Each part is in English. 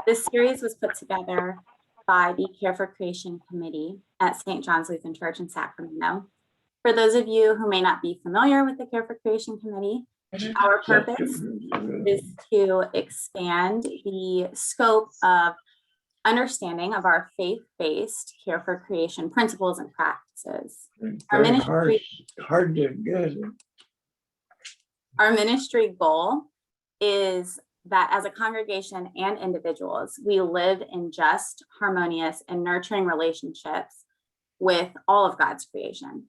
This series was put together by the Care for Creation Committee at St. John's Lutheran Church in Sacramento. For those of you who may not be familiar with the Care for Creation Committee, our purpose is to expand the scope of understanding of our faith-based care for creation principles and practices. Our ministry goal is that as a congregation and individuals, we live in just, harmonious, and nurturing relationships with all of God's creation.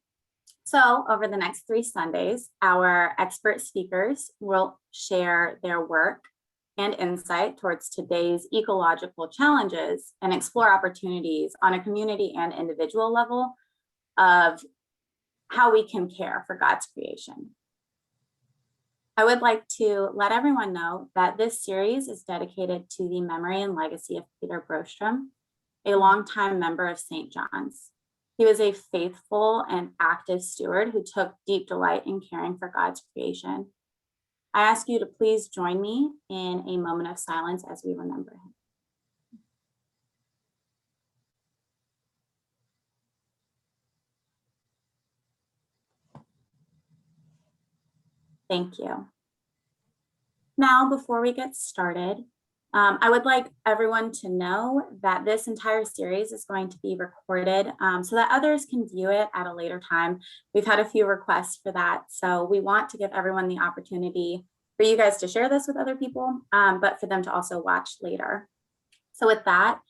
So over the next 3 Sundays, our expert speakers will share their work and insight towards today's ecological challenges and explore opportunities on a community and individual level of how we can care for God's creation. I would like to let everyone know that this series is dedicated to the memory and legacy of Peter Brostrom, a longtime member of St. John's. He was a faithful and active steward who took deep delight in caring for God's creation. I ask you to please join me in a moment of silence as we remember him. Thank you. Now, before we get started, I would like everyone to know that this entire series is going to be recorded so that others can view it at a later time. We've had a few requests for that, so we want to give everyone the opportunity for you guys to share this with other people, but for them to also watch later. So with that,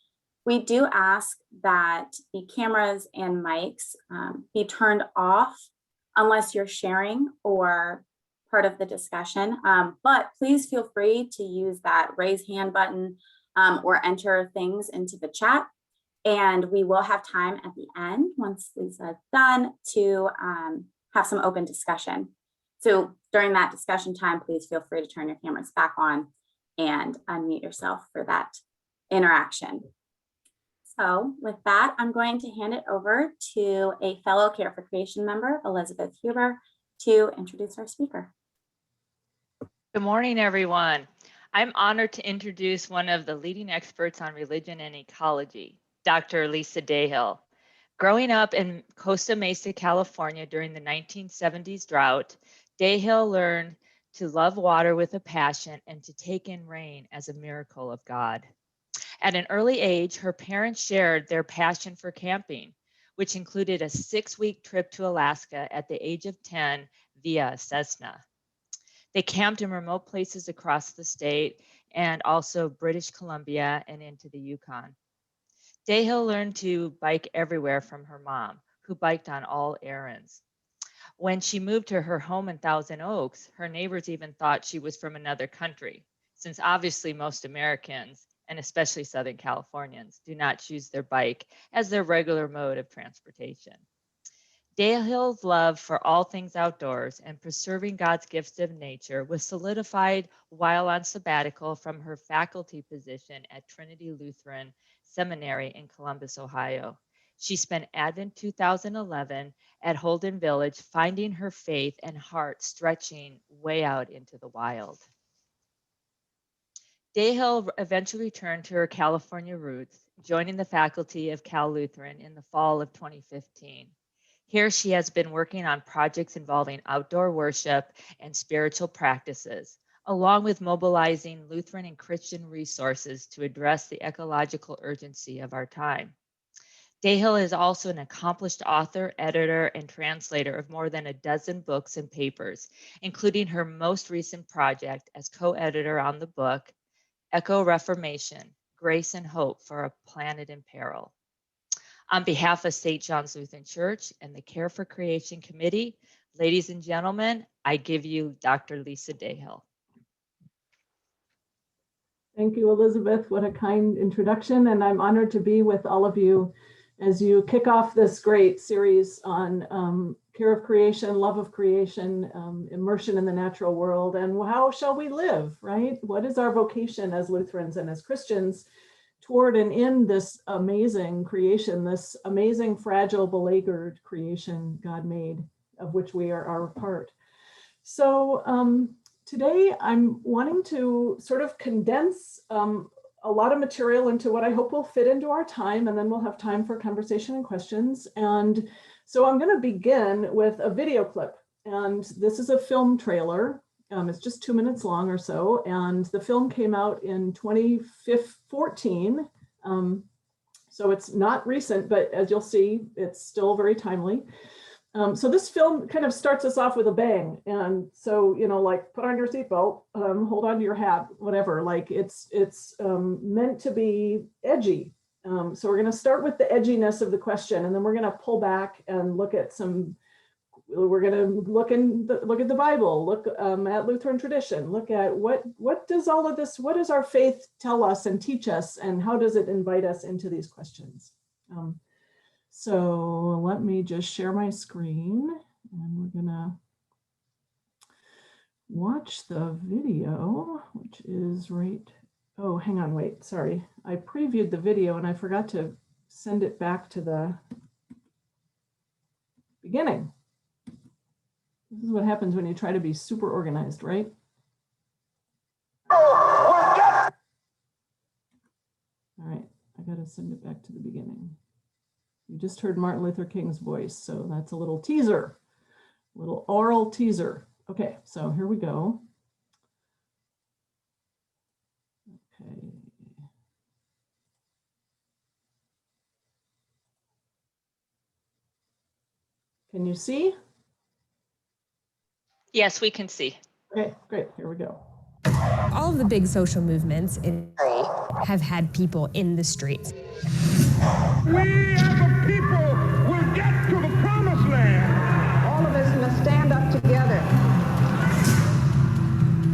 we do ask that the cameras and mics be turned off unless you're sharing or part of the discussion, but please feel free to use that raise hand button or enter things into the chat. And we will have time at the end, once Lisa's done, to have some open discussion. So during that discussion time, please feel free to turn your cameras back on and unmute yourself for that interaction. So with that, I'm going to hand it over to a fellow Care for Creation member, Elizabeth Huber, to introduce our speaker. Good morning, everyone. I'm honored to introduce one of the leading experts on religion and ecology, Dr. Lisa Dahill. Growing up in Costa Mesa, California during the 1970s drought, Dahill learned to love water with a passion and to take in rain as a miracle of God. At an early age, her parents shared their passion for camping, which included a 6-week trip to Alaska at the age of 10 via Cessna. They camped in remote places across the state and also British Columbia and into the Yukon. Dahill learned to bike everywhere from her mom, who biked on all errands. When she moved to her home in Thousand Oaks, her neighbors even thought she was from another country, since obviously most Americans, and especially Southern Californians, do not choose their bike as their regular mode of transportation. Dahill's love for all things outdoors and preserving God's gifts of nature was solidified while on sabbatical from her faculty position at Trinity Lutheran Seminary in Columbus, Ohio. She spent Advent 2011 at Holden Village, finding her faith and heart stretching way out into the wild. Dahill eventually returned to her California roots, joining the faculty of Cal Lutheran in the fall of 2015. Here she has been working on projects involving outdoor worship and spiritual practices, along with mobilizing Lutheran and Christian resources to address the ecological urgency of our time. Dahill is also an accomplished author, editor, and translator of more than a dozen books and papers, including her most recent project as co-editor on the book, Reformation, Grace and Hope for a Planet in Peril. On behalf of St. John's Lutheran Church and the Care for Creation Committee, ladies and gentlemen, I give you Dr. Lisa Dahill. Thank you, Elizabeth. What a kind introduction. And I'm honored to be with all of you as you kick off this great series on care of creation, love of creation, immersion in the natural world, and how shall we live, right? What is our vocation as Lutherans and as Christians toward and in this amazing creation, this amazing, fragile, beleaguered creation God made, of which we are a part. So today I'm wanting to sort of condense a lot of material into what I hope will fit into our time, and then we'll have time for conversation and questions. And so I'm going to begin with a video clip. And this is a film trailer. It's just 2 minutes long or so. And the film came out in 2014. So it's not recent, but as you'll see, it's still very timely. So this film kind of starts us off with a bang. And so, you know, like put on your seatbelt, hold on to your hat, whatever, like it's meant to be edgy. So we're going to start with the edginess of the question, and then we're going to pull back and look at we're going to look at the Bible, look at Lutheran tradition, look at what does all of this, what does our faith tell us and teach us, and how does it invite us into these questions? So let me just share my screen, and we're gonna watch the video, which is right. Oh, hang on, wait, sorry. I previewed the video and I forgot to send it back to the beginning. This is what happens when you try to be super organized, right? All right, I gotta send it back to the beginning. You just heard Martin Luther King's voice, so that's a little teaser, a little oral teaser. Okay, so here we go. Okay. Can you see? Yes, we can see. Okay, great, here we go. All of the big social movements have had people in the streets. We as a people will get to the promised land. All of us must stand up together.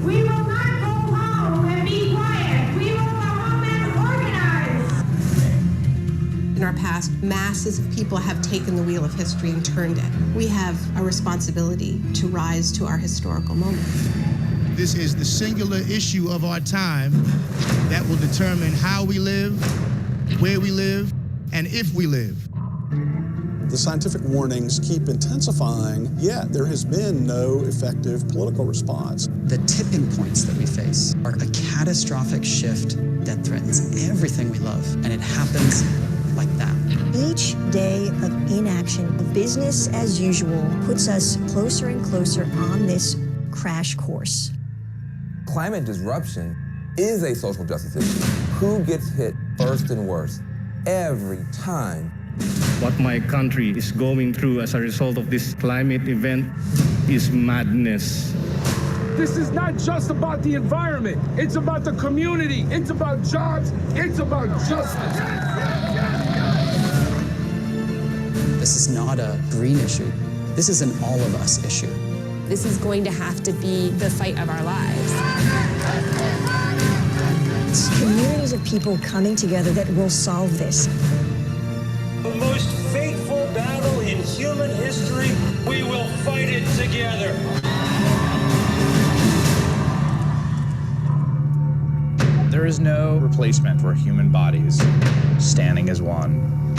We will not go home and be quiet. We will go home and organize. In our past, masses of people have taken the wheel of history and turned it. We have a responsibility to rise to our historical moment. This is the singular issue of our time that will determine how we live, where we live, and if we live. The scientific warnings keep intensifying, yet there has been no effective political response. The tipping points that we face are a catastrophic shift that threatens everything we love, and it happens like that. Each day of inaction, of business as usual, puts us closer and closer on this crash course. Climate disruption is a social justice issue. Who gets hit first and worst? Every time. What my country is going through as a result of this climate event is madness. This is not just about the environment. It's about the community. It's about jobs. It's about justice. This is not a green issue. This is an all of us issue. This is going to have to be the fight of our lives. It's communities of people coming together that will solve this. The most fateful battle in human history, we will fight it together. There is no replacement for human bodies standing as one,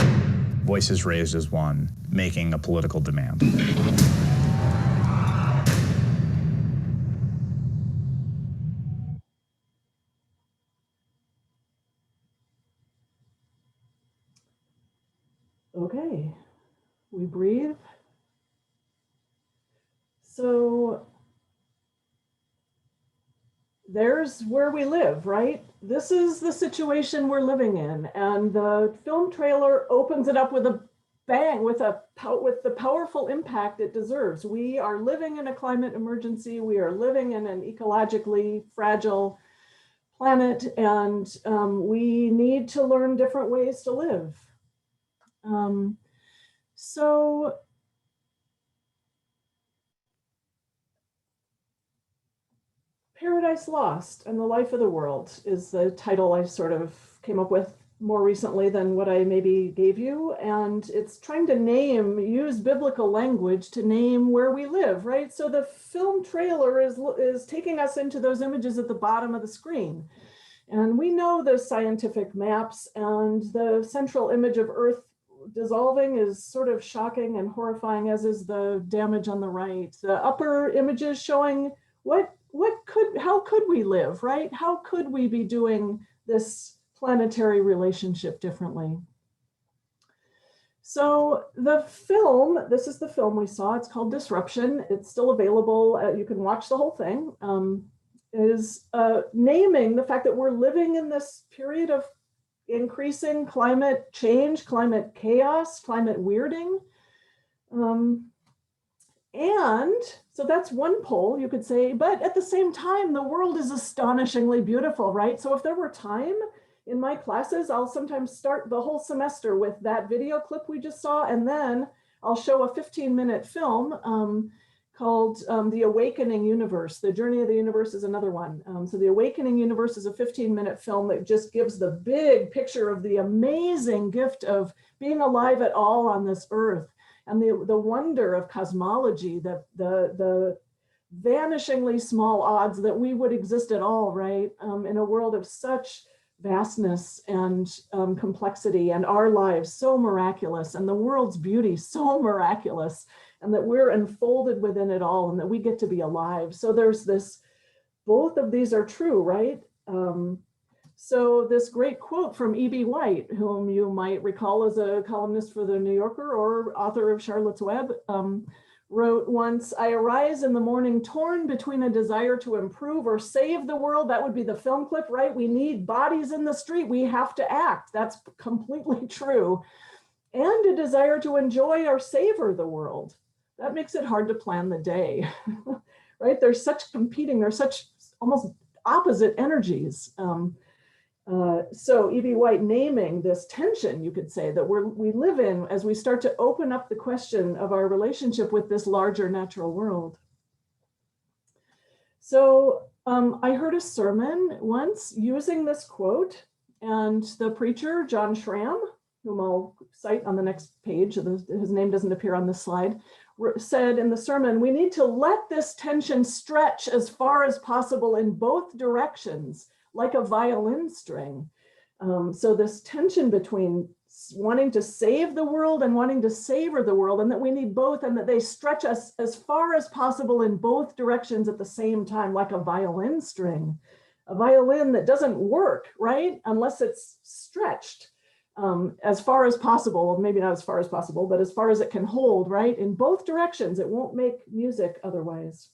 voices raised as one, making a political demand. Okay, we breathe. So there's where we live, right? This is the situation we're living in. And the film trailer opens it up with a bang, with the powerful impact it deserves. We are living in a climate emergency. We are living in an ecologically fragile planet, and we need to learn different ways to live. So Paradise Lost and the Life of the World is the title I sort of came up with more recently than what I maybe gave you. And it's trying to use biblical language to name where we live, right? So the film trailer is taking us into those images at the bottom of the screen. And we know the scientific maps, and the central image of Earth dissolving is sort of shocking and horrifying, as is the damage on the right. The upper images showing how could we live, right? How could we be doing this planetary relationship differently. So the film, this is the film we saw, it's called Disruption. It's still available, you can watch the whole thing, is naming the fact that we're living in this period of increasing climate change, climate chaos, climate weirding. And so that's one pole, you could say, but at the same time, the world is astonishingly beautiful, right? So if there were time in my classes, I'll sometimes start the whole semester with that video clip we just saw, and then I'll show a 15-minute film called The Awakening Universe. The Journey of the Universe is another one. So The Awakening Universe is a 15-minute film that just gives the big picture of the amazing gift of being alive at all on this earth, and the wonder of cosmology, the vanishingly small odds that we would exist at all, right? In a world of such vastness and complexity, and our lives so miraculous, and the world's beauty so miraculous, and that we're enfolded within it all, and that we get to be alive. So there's this, both of these are true, right? So this great quote from E.B. White, whom you might recall as a columnist for the New Yorker or author of Charlotte's Web, wrote once, "I arise in the morning torn between a desire to improve or save the world." That would be the film clip, right? We need bodies in the street. We have to act. That's completely true. And a desire to enjoy or savor the world. That makes it hard to plan the day, right? There's such competing, there's such almost opposite energies. So E.B. White naming this tension, you could say, that we live in as we start to open up the question of our relationship with this larger natural world. So I heard a sermon once using this quote, and the preacher, John Schramm, whom I'll cite on the next page, his name doesn't appear on this slide, said in the sermon, "We need to let this tension stretch as far as possible in both directions, like a violin string." So this tension between wanting to save the world and wanting to savor the world, and that we need both, and that they stretch us as far as possible in both directions at the same time, like a violin string. A violin that doesn't work, right? Unless it's stretched as far as possible, maybe not as far as possible, but as far as it can hold, right? In both directions, it won't make music otherwise.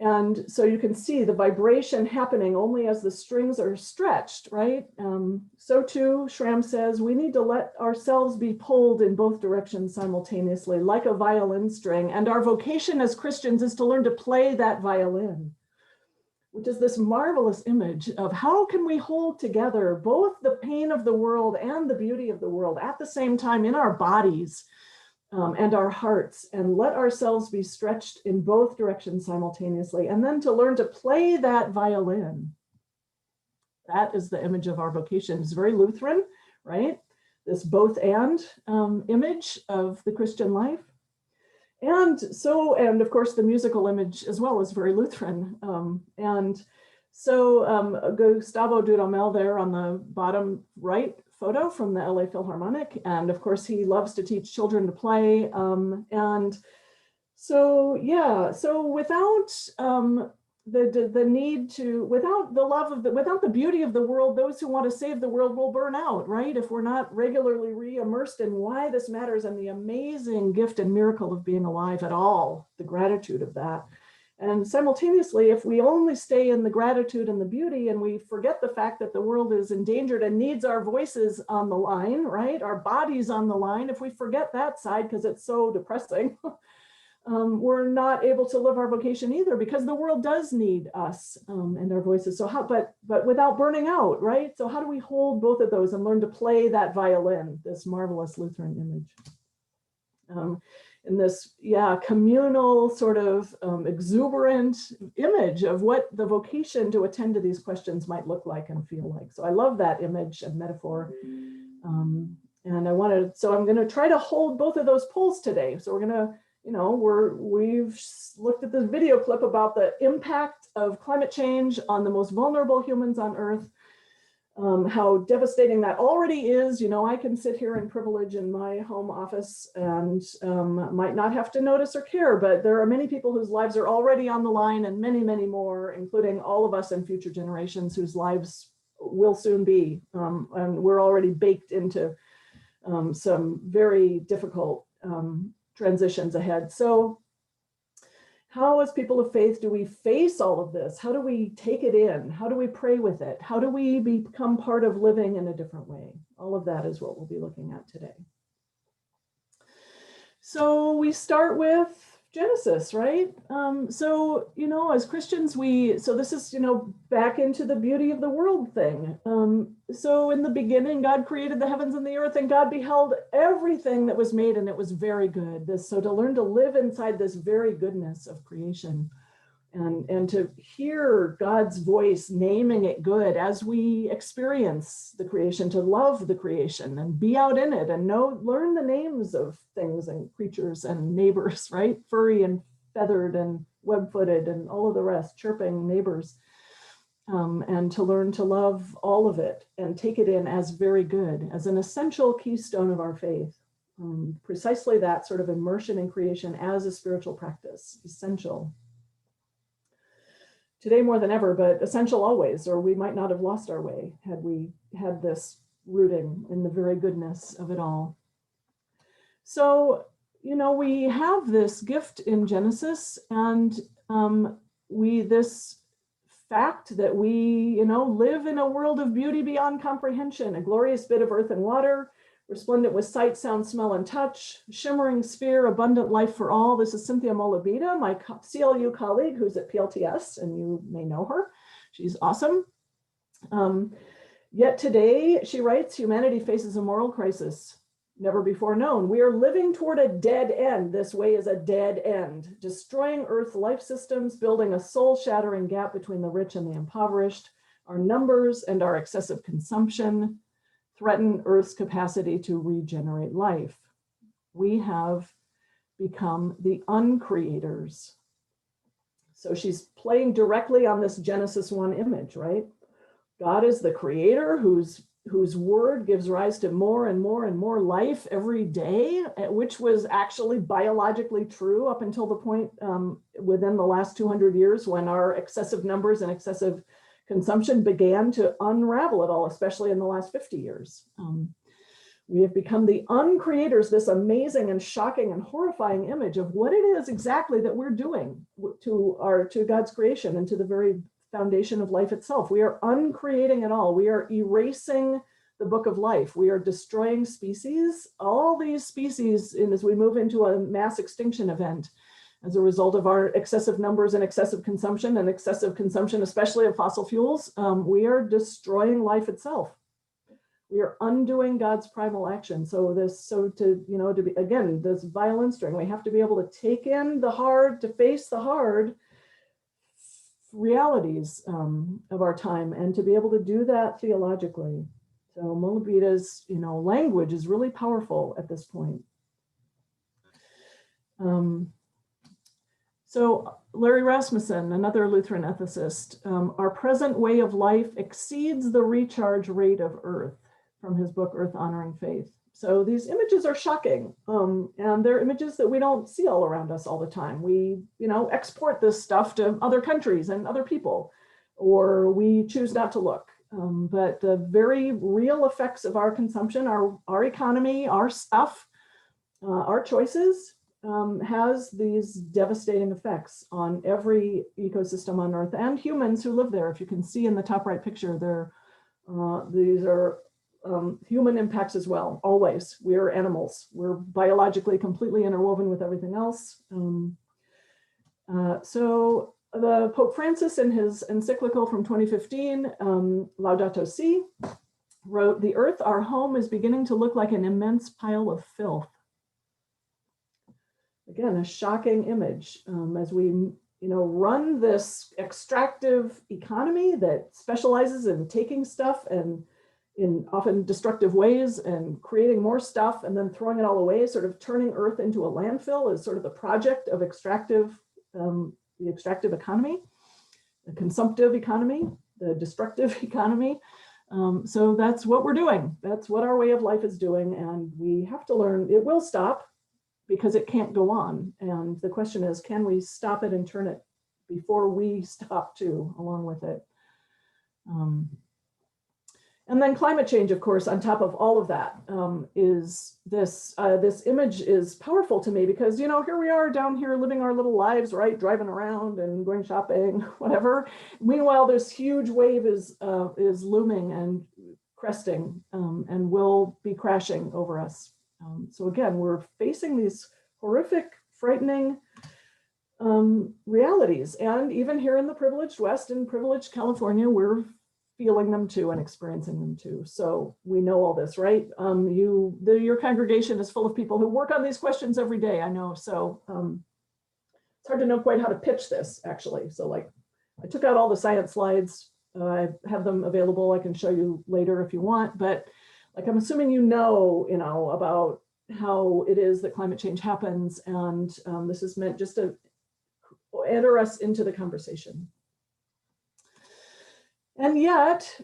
And so you can see the vibration happening only as the strings are stretched, right? So too, Schramm says, we need to let ourselves be pulled in both directions simultaneously, like a violin string. And our vocation as Christians is to learn to play that violin, which is this marvelous image of how can we hold together both the pain of the world and the beauty of the world at the same time in our bodies, and our hearts, and let ourselves be stretched in both directions simultaneously, and then to learn to play that violin. That is the image of our vocation. It's very Lutheran, right? This both and image of the Christian life. And of course, the musical image as well is very Lutheran. Gustavo Dudamel there on the bottom right photo from the LA Philharmonic. And of course, he loves to teach children to play. Without without the beauty of the world, those who want to save the world will burn out, right? If we're not regularly re-immersed in why this matters and the amazing gift and miracle of being alive at all, the gratitude of that. And simultaneously, if we only stay in the gratitude and the beauty, and we forget the fact that the world is endangered and needs our voices on the line, right? Our bodies on the line, if we forget that side because it's so depressing, we're not able to live our vocation either, because the world does need us and our voices. So but without burning out, right? So how do we hold both of those and learn to play that violin, this marvelous Lutheran image? In this, communal sort of exuberant image of what the vocation to attend to these questions might look like and feel like. So I love that image and metaphor. And I'm going to try to hold both of those poles today. So we're going to, we've looked at this video clip about the impact of climate change on the most vulnerable humans on Earth. How devastating that already is. I can sit here in privilege in my home office and might not have to notice or care, but there are many people whose lives are already on the line, and many, many more, including all of us and future generations whose lives will soon be. And we're already baked into some very difficult transitions ahead. So how, as people of faith, do we face all of this? How do we take it in? How do we pray with it? How do we become part of living in a different way? All of that is what we'll be looking at today. So we start with Genesis, right? So, as Christians, so this is, back into the beauty of the world thing. So in the beginning, God created the heavens and the earth, and God beheld everything that was made, and it was very good. So to learn to live inside this very goodness of creation, and to hear God's voice naming it good as we experience the creation, to love the creation and be out in it and learn the names of things and creatures and neighbors, right? Furry and feathered and web-footed and all of the rest, chirping neighbors. And to learn to love all of it and take it in as very good, as an essential keystone of our faith. Precisely that sort of immersion in creation as a spiritual practice, essential. Today more than ever, but essential always, or we might not have lost our way had we had this rooting in the very goodness of it all. So, we have this gift in Genesis, and this fact that we, live in a world of beauty beyond comprehension, a glorious bit of earth and water, resplendent with sight, sound, smell, and touch, shimmering sphere, abundant life for all. This is Cynthia Molabita, my CLU colleague who's at PLTS, and you may know her. She's awesome. Yet today, she writes, humanity faces a moral crisis never before known. We are living toward a dead end. This way is a dead end, destroying Earth's life systems, building a soul-shattering gap between the rich and the impoverished. Our numbers and our excessive consumption threaten Earth's capacity to regenerate life. We have become the uncreators. So she's playing directly on this Genesis 1 image, right? God is the creator whose word gives rise to more and more and more life every day, which was actually biologically true up until the point within the last 200 years when our excessive numbers and excessive consumption began to unravel it all, especially in the last 50 years. We have become the uncreators, this amazing and shocking and horrifying image of what it is exactly that we're doing to God's creation and to the very foundation of life itself. We are uncreating it all. We are erasing the book of life. We are destroying species, all these species, and as we move into a mass extinction event, as a result of our excessive numbers and excessive consumption, especially of fossil fuels, we are destroying life itself. We are undoing God's primal action. This violin string, we have to be able to take in the hard, to face the hard realities of our time, and to be able to do that theologically. So Molabita's, language is really powerful at this point. So Larry Rasmussen, another Lutheran ethicist, our present way of life exceeds the recharge rate of Earth, from his book, Earth Honoring Faith. So these images are shocking, and they're images that we don't see all around us all the time. We, export this stuff to other countries and other people, or we choose not to look. But the very real effects of our consumption, our economy, our stuff, our choices, has these devastating effects on every ecosystem on Earth and humans who live there. If you can see in the top right picture, these are human impacts as well. Always, we're animals. We're biologically completely interwoven with everything else. So the Pope Francis, in his encyclical from 2015, Laudato Si, wrote, "The earth, our home, is beginning to look like an immense pile of filth." Again, a shocking image as we, run this extractive economy that specializes in taking stuff and in often destructive ways and creating more stuff and then throwing it all away, sort of turning Earth into a landfill is sort of the project of the extractive economy, the consumptive economy, the destructive economy. So that's what we're doing. That's what our way of life is doing. And we have to learn, it will stop because it can't go on. And the question is, can we stop it and turn it before we stop too, along with it? And then climate change, of course, on top of all of that, is this image is powerful to me because, you know, here we are down here living our little lives, right? Driving around and going shopping, whatever. Meanwhile, this huge wave is looming and cresting and will be crashing over us. So again, we're facing these horrific, frightening realities. And even here in the privileged West and privileged California, we're feeling them too and experiencing them too. So we know all this, right? Your congregation is full of people who work on these questions every day, I know. So it's hard to know quite how to pitch this, actually. So like, I took out all the science slides. I have them available. I can show you later if you want. But like, I'm assuming you know about how it is that climate change happens. And this is meant just to enter us into the conversation. And yet,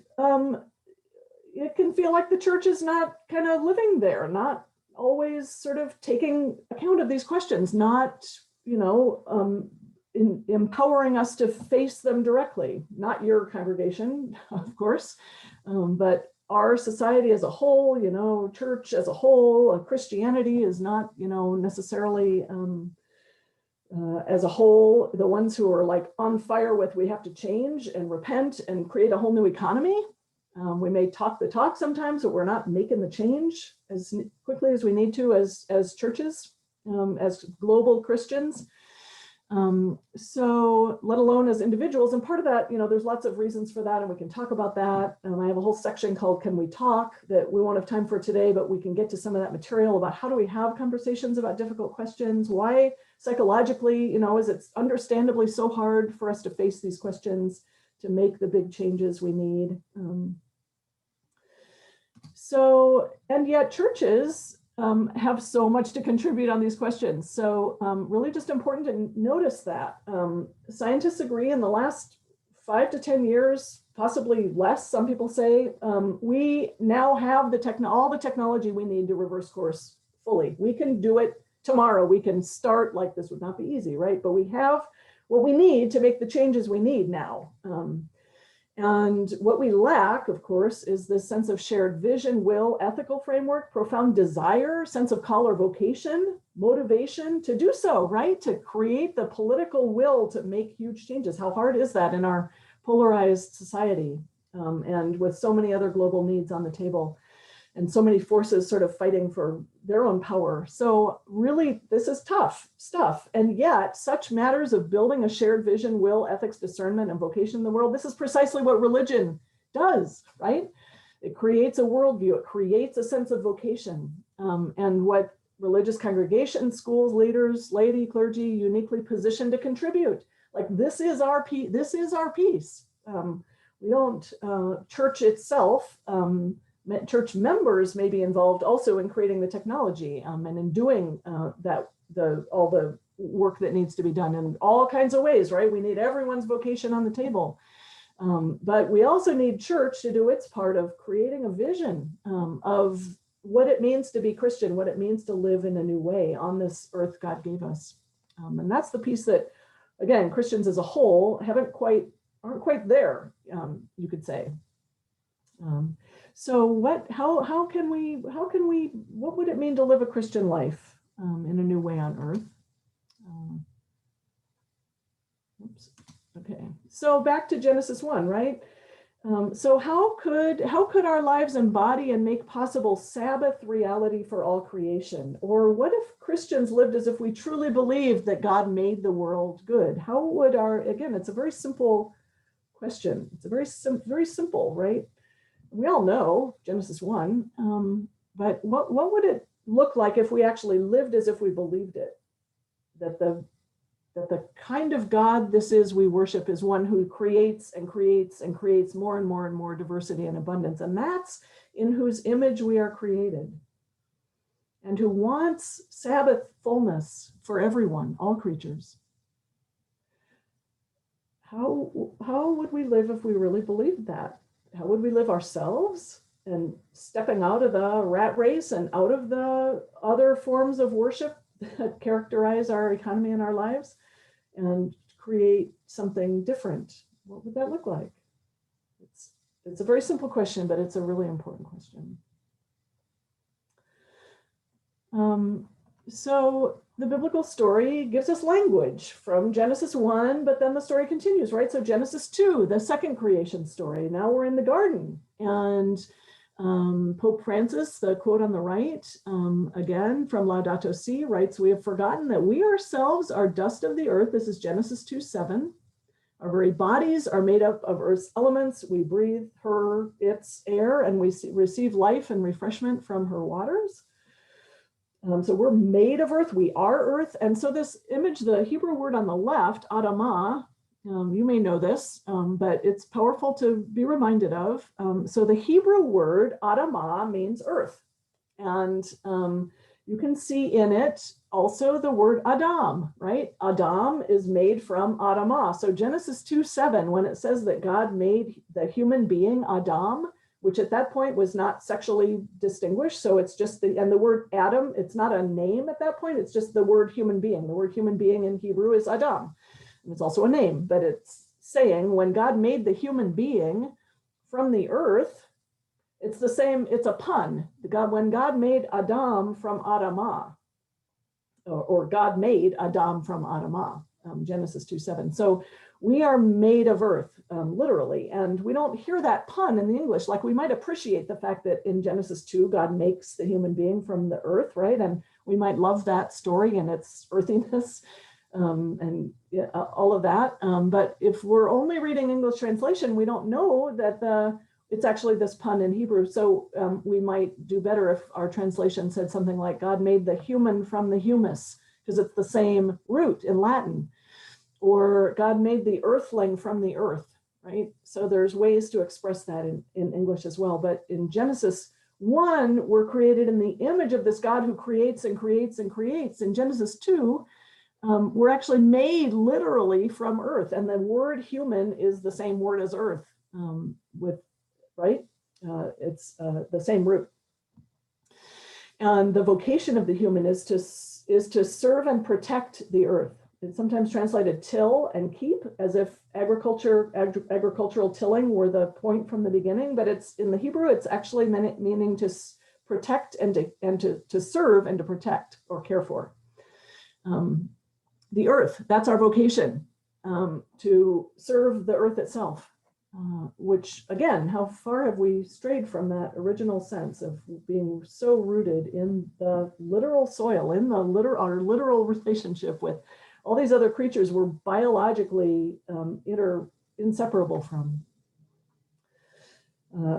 it can feel like the church is not kind of living there, not always sort of taking account of these questions, not, empowering us to face them directly. Not your congregation, of course, but our society as a whole, church as a whole, Christianity is not, necessarily as a whole, the ones who are like on fire with we have to change and repent and create a whole new economy. We may talk the talk sometimes, but we're not making the change as quickly as we need to as churches, as global Christians. So let alone as individuals. And part of that, there's lots of reasons for that, and we can talk about that. I have a whole section called Can We Talk that we won't have time for today, but we can get to some of that material about how do we have conversations about difficult questions? Why psychologically, is it understandably so hard for us to face these questions, to make the big changes we need? And yet churches have so much to contribute on these questions. So really just important to notice that. Scientists agree in the last 5 to 10 years, possibly less, some people say, we now have all the technology we need to reverse course fully. We can do it tomorrow. We can start, like this would not be easy, right? But we have what we need to make the changes we need now. And what we lack, of course, is this sense of shared vision, will, ethical framework, profound desire, sense of call or vocation, motivation to do so, right? To create the political will to make huge changes. How hard is that in our polarized society and with so many other global needs on the table and so many forces sort of fighting for their own power? So really, this is tough stuff. And yet, such matters of building a shared vision, will, ethics, discernment, and vocation in the world, this is precisely what religion does, right? It creates a worldview. It creates a sense of vocation. And what religious congregations, schools, leaders, laity, clergy, uniquely positioned to contribute. Like, this is our piece. This is our piece. We don't, church itself, church members may be involved also in creating the technology and in doing all the work that needs to be done in all kinds of ways, right? We need everyone's vocation on the table. But we also need church to do its part of creating a vision of what it means to be Christian, what it means to live in a new way on this earth God gave us. And that's the piece that, again, Christians as a whole aren't quite there, you could say. So what would it mean to live a Christian life in a new way on earth? Okay, so back to Genesis 1, right? So how could our lives embody and make possible Sabbath reality for all creation? Or what if Christians lived as if we truly believed that God made the world good? How would again, it's a very simple question. It's a very simple, right? We all know Genesis 1, but what would it look like if we actually lived as if we believed it? That the kind of God this is we worship is one who creates and creates and creates more and more and more diversity and abundance. And that's in whose image we are created. And who wants Sabbath fullness for everyone, all creatures. How would we live if we really believed that? How would we live ourselves? And stepping out of the rat race and out of the other forms of worship that characterize our economy and our lives, and create something different? What would that look like? it's a very simple question, but it's a really important question. So the biblical story gives us language from Genesis 1, but then the story continues, right? So Genesis 2, the second creation story. Now we're in the garden. And Pope Francis, the quote on the right, again from Laudato Si, writes, "We have forgotten that we ourselves are dust of the earth." This is Genesis 2:7. "Our very bodies are made up of earth's elements. We breathe its air, and we receive life and refreshment from her waters." So we're made of earth, we are earth. And so this image, the Hebrew word on the left, Adamah, you may know this, but it's powerful to be reminded of. So the Hebrew word Adamah means earth. And you can see in it also the word Adam, right? Adam is made from Adamah. So Genesis 2:7, when it says that God made the human being Adam, which at that point was not sexually distinguished. So it's just and the word Adam, it's not a name at that point. It's just the word human being. The word human being in Hebrew is Adam. And it's also a name, but it's saying when God made the human being from the earth, it's the same, it's a pun. When God made Adam from Adamah, or God made Adam from Adamah, Genesis 2:7. So we are made of earth, literally, and we don't hear that pun in the English. Like we might appreciate the fact that in Genesis 2, God makes the human being from the earth, right? And we might love that story and its earthiness and all of that. But if we're only reading English translation, we don't know that it's actually this pun in Hebrew. So we might do better if our translation said something like God made the human from the humus, because it's the same root in Latin. Or God made the earthling from the earth, right? So there's ways to express that in English as well. But in Genesis 1, we're created in the image of this God who creates and creates and creates. In Genesis 2, we're actually made literally from earth. And the word human is the same word as earth, right? It's the same root. And the vocation of the human is to serve and protect the earth. It's sometimes translated till and keep, as if agricultural tilling were the point from the beginning, but it's in the Hebrew, it's actually meaning to protect and to serve and to protect or care for. The earth, that's our vocation, to serve the earth itself, which again, how far have we strayed from that original sense of being so rooted in the literal soil, in our literal relationship with all these other creatures we're biologically inseparable from.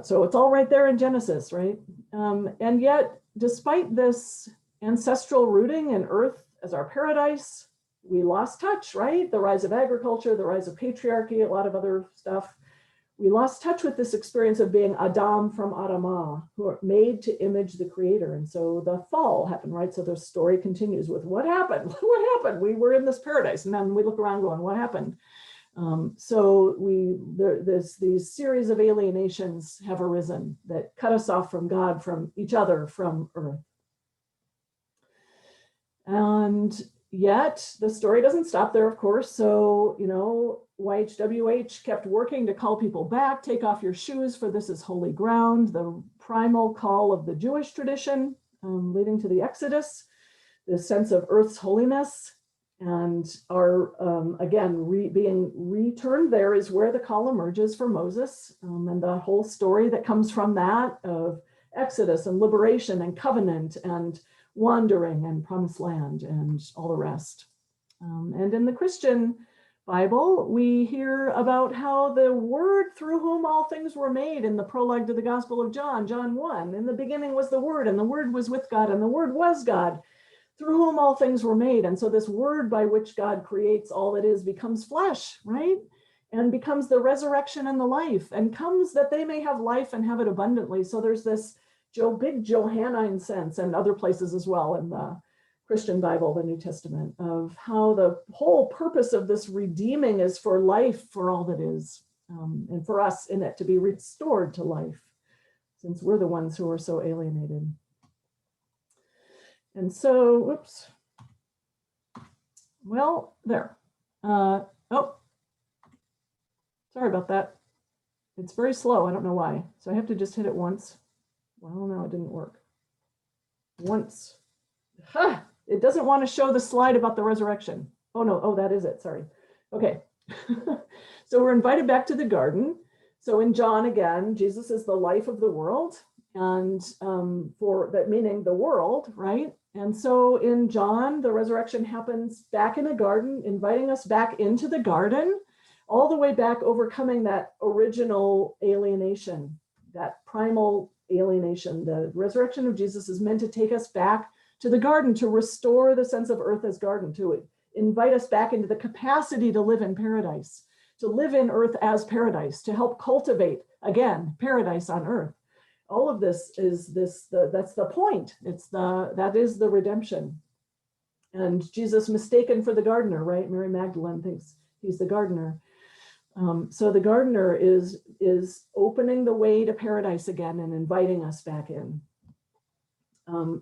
So it's all right there in Genesis, right? And yet, despite this ancestral rooting in earth as our paradise, we lost touch, right? The rise of agriculture, the rise of patriarchy, a lot of other stuff. We lost touch with this experience of being Adam from Adamah, who are made to image the creator. And so the fall happened, right? So the story continues with what happened? What happened? We were in this paradise. And then we look around going, what happened? So these series of alienations have arisen that cut us off from God, from each other, from earth. And yet the story doesn't stop there, of course. So, YHWH kept working to call people back, take off your shoes, for this is holy ground, the primal call of the Jewish tradition, leading to the Exodus, the sense of earth's holiness, and our, being returned there is where the call emerges for Moses, and the whole story that comes from that of Exodus and liberation and covenant and wandering and promised land and all the rest. And in the Christian Bible, we hear about how the Word through whom all things were made in the prologue to the Gospel of John, John 1. In the beginning was the Word, and the Word was with God, and the Word was God, through whom all things were made. And so this Word by which God creates all that is becomes flesh, right? And becomes the resurrection and the life, and comes that they may have life and have it abundantly. So there's this big Johannine sense, and other places as well in the Christian Bible, the New Testament, of how the whole purpose of this redeeming is for life, for all that is, and for us in it to be restored to life, since we're the ones who are so alienated. And so, whoops. Well, there. Oh, sorry about that. It's very slow. I don't know why. So I have to just hit it once. Well, no, it didn't work. Once. Ha! It doesn't want to show the slide about the resurrection. Oh, no. Oh, that is it. Sorry. Okay. So we're invited back to the garden. So in John, again, Jesus is the life of the world. And for that meaning the world, right? And so in John, the resurrection happens back in a garden, inviting us back into the garden, all the way back, overcoming that original alienation, that primal alienation. The resurrection of Jesus is meant to take us back to the garden, to restore the sense of earth as garden, to invite us back into the capacity to live in paradise, to live in earth as paradise, to help cultivate, again, paradise on earth. All of this is that's the point. That is the redemption. And Jesus mistaken for the gardener, right? Mary Magdalene thinks he's the gardener. So the gardener is opening the way to paradise again and inviting us back in.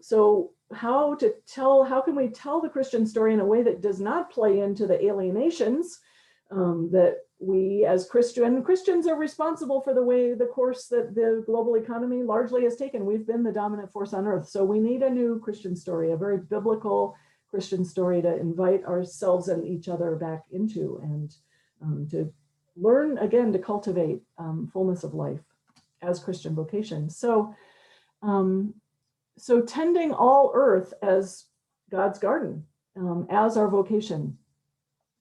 So how can we tell the Christian story in a way that does not play into the alienations that we as Christians are responsible for the course that the global economy largely has taken. We've been the dominant force on earth. So we need a new Christian story, a very biblical Christian story to invite ourselves and each other back into, and to learn again to cultivate fullness of life as Christian vocation. So tending all earth as God's garden, as our vocation.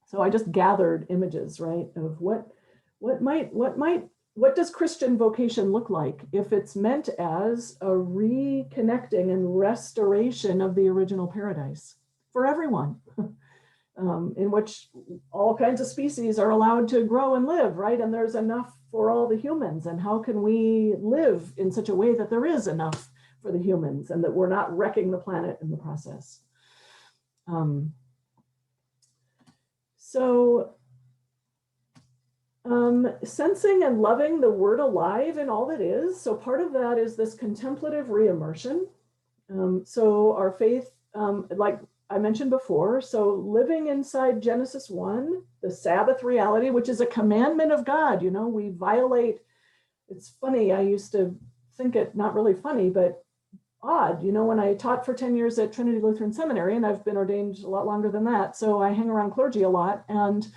So I just gathered images, right, of what does Christian vocation look like if it's meant as a reconnecting and restoration of the original paradise for everyone, in which all kinds of species are allowed to grow and live, right? And there's enough for all the humans. And how can we live in such a way that there is enough for the humans and that we're not wrecking the planet in the process? Sensing and loving the word alive in all that is. So part of that is this contemplative re-immersion. So our faith, like I mentioned before, so living inside Genesis 1, the Sabbath reality, which is a commandment of God, we violate. It's funny, I used to think it not really funny, but odd, when I taught for 10 years at Trinity Lutheran Seminary, and I've been ordained a lot longer than that, so I hang around clergy a lot, and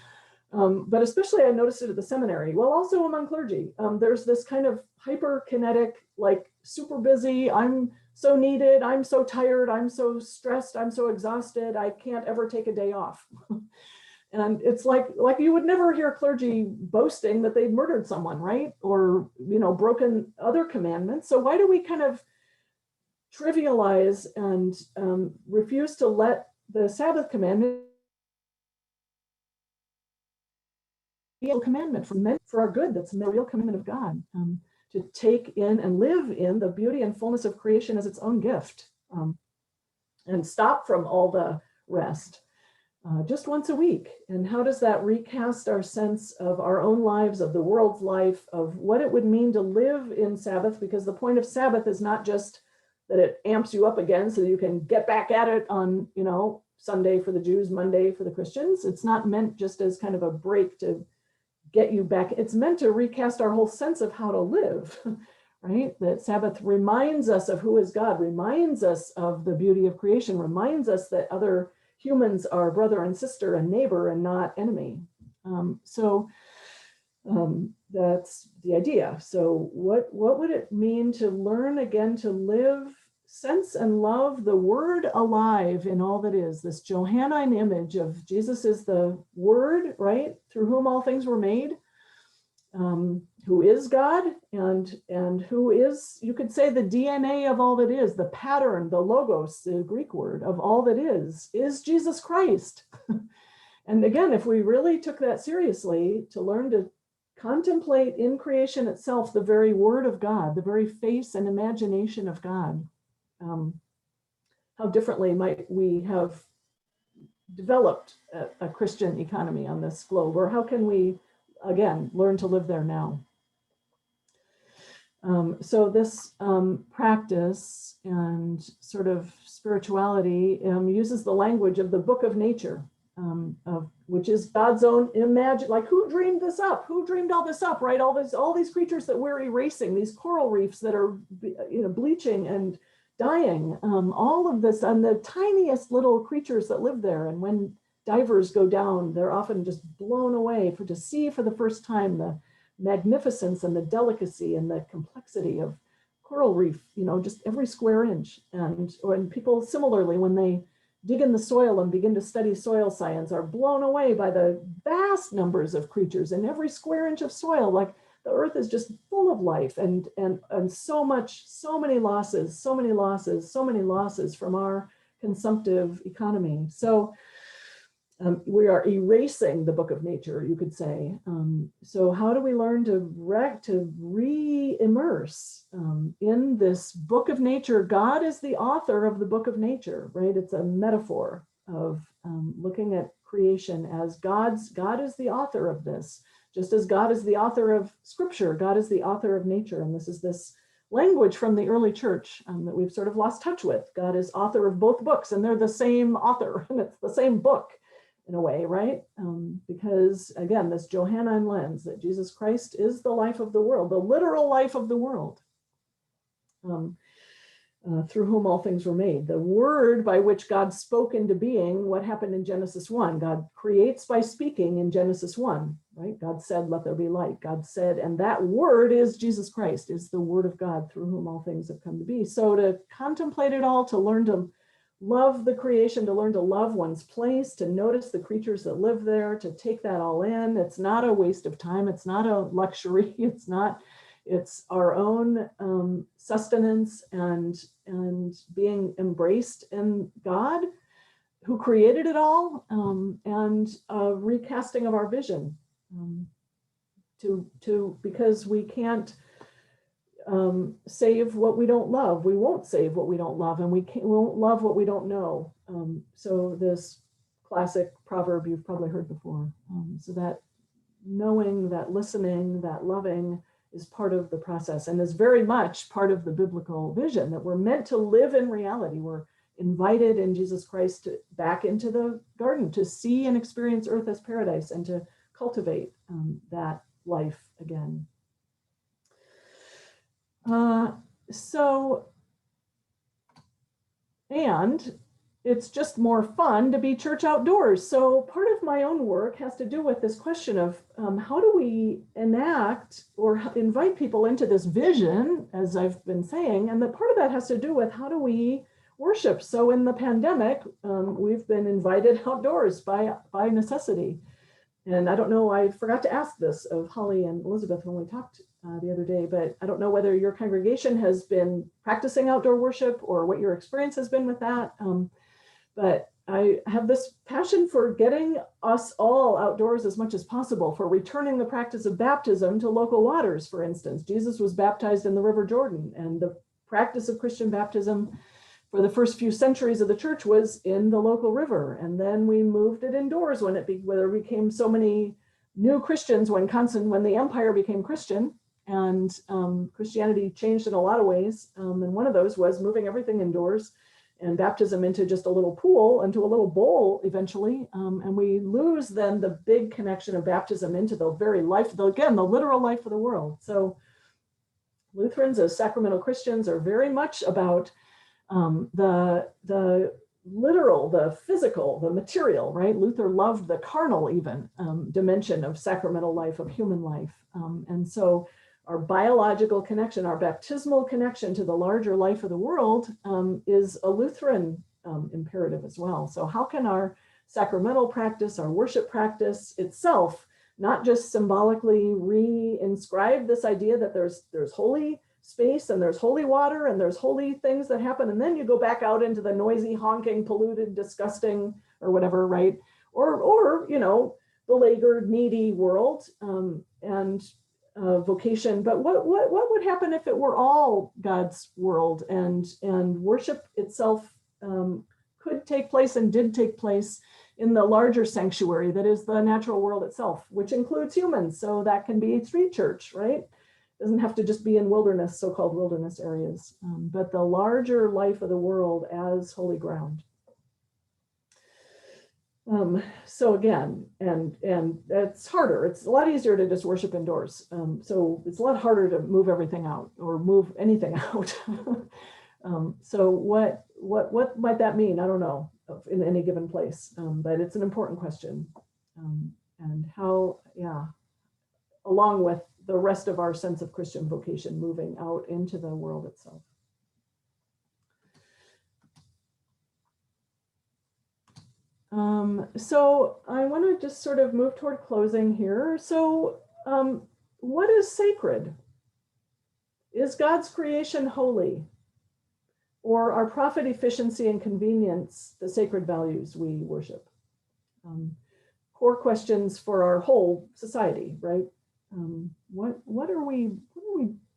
but especially I noticed it at the seminary, well, also among clergy. There's this kind of hyperkinetic, like super busy, I'm so needed, I'm so tired, I'm so stressed, I'm so exhausted, I can't ever take a day off. And it's like you would never hear clergy boasting that they've murdered someone, right? Or, broken other commandments. So why do we kind of trivialize and refuse to let the Sabbath commandment be a commandment for our good? That's the real commandment of God, to take in and live in the beauty and fullness of creation as its own gift, and stop from all the rest just once a week. And how does that recast our sense of our own lives, of the world's life, of what it would mean to live in Sabbath? Because the point of Sabbath is not just that it amps you up again so you can get back at it on, Sunday for the Jews, Monday for the Christians. It's not meant just as kind of a break to get you back. It's meant to recast our whole sense of how to live, right? That Sabbath reminds us of who is God, reminds us of the beauty of creation, reminds us that other humans are brother and sister and neighbor and not enemy. That's the idea. So what would it mean to learn again to live, sense and love the word alive in all that is? This Johannine image of Jesus is the word, right? Through whom all things were made, who is God and who is, you could say, the DNA of all that is, the pattern, the logos, the Greek word of all that is Jesus Christ. And again, if we really took that seriously, to learn to contemplate in creation itself the very word of God, the very face and imagination of God, how differently might we have developed a Christian economy on this globe? Or how can we, again, learn to live there now? So this practice and sort of spirituality uses the language of the book of nature. which is God's own imagine. Like, who dreamed this up? Who dreamed all this up? Right? All these creatures that we're erasing, these coral reefs that are, bleaching and dying. All of this, and the tiniest little creatures that live there. And when divers go down, they're often just blown away to see for the first time the magnificence and the delicacy and the complexity of coral reef, just every square inch. And people similarly, when they dig in the soil and begin to study soil science, are blown away by the vast numbers of creatures in every square inch of soil. Like, the earth is just full of life, and so many losses from our consumptive economy. So we are erasing the book of nature, you could say. So how do we learn to re-immerse in this book of nature? God is the author of the book of nature, right? It's a metaphor of looking at creation as God is the author of this. Just as God is the author of scripture, God is the author of nature. And this is this language from the early church that we've sort of lost touch with. God is author of both books, and they're the same author, and it's the same book in a way, right? Because again, this Johannine lens that Jesus Christ is the life of the world, the literal life of the world, through whom all things were made. The word by which God spoke into being, what happened in Genesis 1. God creates by speaking in Genesis 1, right? God said, let there be light. God said, and that word is Jesus Christ, is the word of God through whom all things have come to be. So to contemplate it all, to learn to love the creation, to learn to love one's place, to notice the creatures that live there, to take that all in. It's not a waste of time. It's not a luxury. It's our own sustenance and being embraced in God, who created it all, and a recasting of our vision because we can't save what we don't love. We won't save what we don't love, and we won't love what we don't know. So this classic proverb you've probably heard before. So that knowing, that listening, that loving is part of the process, and is very much part of the biblical vision that we're meant to live in reality. We're invited in Jesus Christ back into the garden to see and experience earth as paradise, and to cultivate that life again. And it's just more fun to be church outdoors. So part of my own work has to do with this question of how do we enact or invite people into this vision, as I've been saying, and the part of that has to do with how do we worship. So in the pandemic, we've been invited outdoors by necessity. And I don't know, I forgot to ask this of Holly and Elizabeth when we talked the other day, but I don't know whether your congregation has been practicing outdoor worship or what your experience has been with that. But I have this passion for getting us all outdoors as much as possible, for returning the practice of baptism to local waters, for instance. Jesus was baptized in the River Jordan, and the practice of Christian baptism for the first few centuries of the church was in the local river. And then we moved it indoors when there became so many new Christians when the empire became Christian, and Christianity changed in a lot of ways. And one of those was moving everything indoors, and baptism into just a little pool, into a little bowl eventually. And we lose then the big connection of baptism into the very life, the literal life of the world. So Lutherans as sacramental Christians are very much about the literal, the physical, the material, right? Luther loved the carnal even dimension of sacramental life, of human life. And so our biological connection, our baptismal connection to the larger life of the world is a Lutheran imperative as well. So how can our sacramental practice, our worship practice itself, not just symbolically re-inscribe this idea that there's holy space and there's holy water and there's holy things that happen, and then you go back out into the noisy, honking, polluted, disgusting, or whatever, right? Or beleaguered, needy world and vocation. But what would happen if it were all God's world, and worship itself could take place and did take place in the larger sanctuary that is the natural world itself, which includes humans. So that can be street church, right? Doesn't have to just be in wilderness, so-called wilderness areas, but the larger life of the world as holy ground. So again, and it's harder. It's a lot easier to just worship indoors. So it's a lot harder to move everything out or move anything out. So what might that mean? I don't know in any given place, but it's an important question. And how, yeah, along with the rest of our sense of Christian vocation moving out into the world itself. So I want to just sort of move toward closing here. So what is sacred? Is God's creation holy? Or are profit, efficiency, and convenience the sacred values we worship? Core questions for our whole society, right? What are we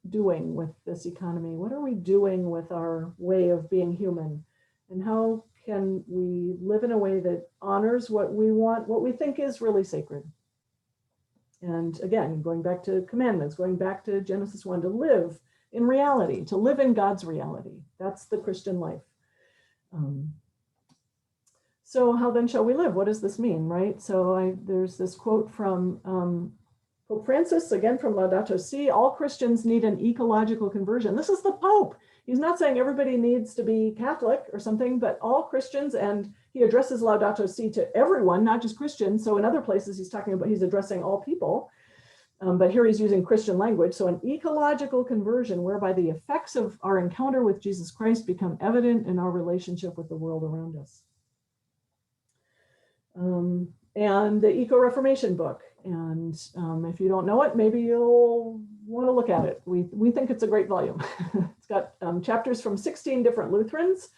doing with this economy? What are we doing with our way of being human? And how can we live in a way that honors what we want, what we think is really sacred? And again, going back to commandments, going back to Genesis 1, to live in reality, to live in God's reality. That's the Christian life. So how then shall we live? What does this mean, right? So there's this quote from Pope Francis, again from Laudato Si: all Christians need an ecological conversion. This is the Pope. He's not saying everybody needs to be Catholic or something, but all Christians, and he addresses Laudato Si to everyone, not just Christians. So in other places he's talking about, he's addressing all people. But here he's using Christian language. So an ecological conversion whereby the effects of our encounter with Jesus Christ become evident in our relationship with the world around us. And the Eco-Reformation book. And if you don't know it, maybe you'll want to look at it. We think it's a great volume. It's got chapters from 16 different Lutherans,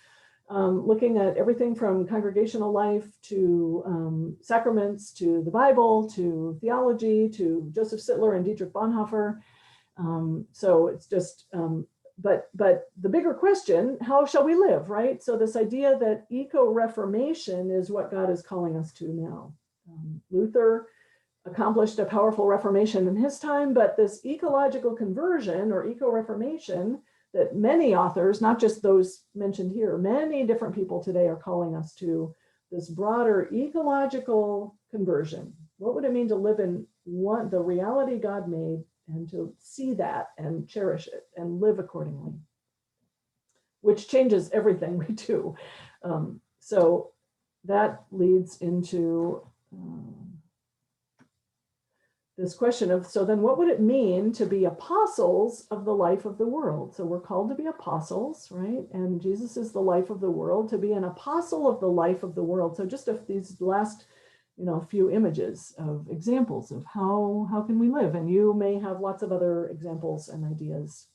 looking at everything from congregational life to sacraments, to the Bible, to theology, to Joseph Sittler and Dietrich Bonhoeffer. So it's just, but the bigger question, how shall we live, right? So this idea that eco-reformation is what God is calling us to now. Luther accomplished a powerful reformation in his time, but this ecological conversion or eco-reformation that many authors, not just those mentioned here, many different people today are calling us to, this broader ecological conversion. What would it mean to live in the reality God made, and to see that and cherish it and live accordingly, which changes everything we do. So that leads into this question of, so then what would it mean to be apostles of the life of the world? So we're called to be apostles, right? And Jesus is the life of the world, to be an apostle of the life of the world. So just these last, few images of examples of how can we live? And you may have lots of other examples and ideas.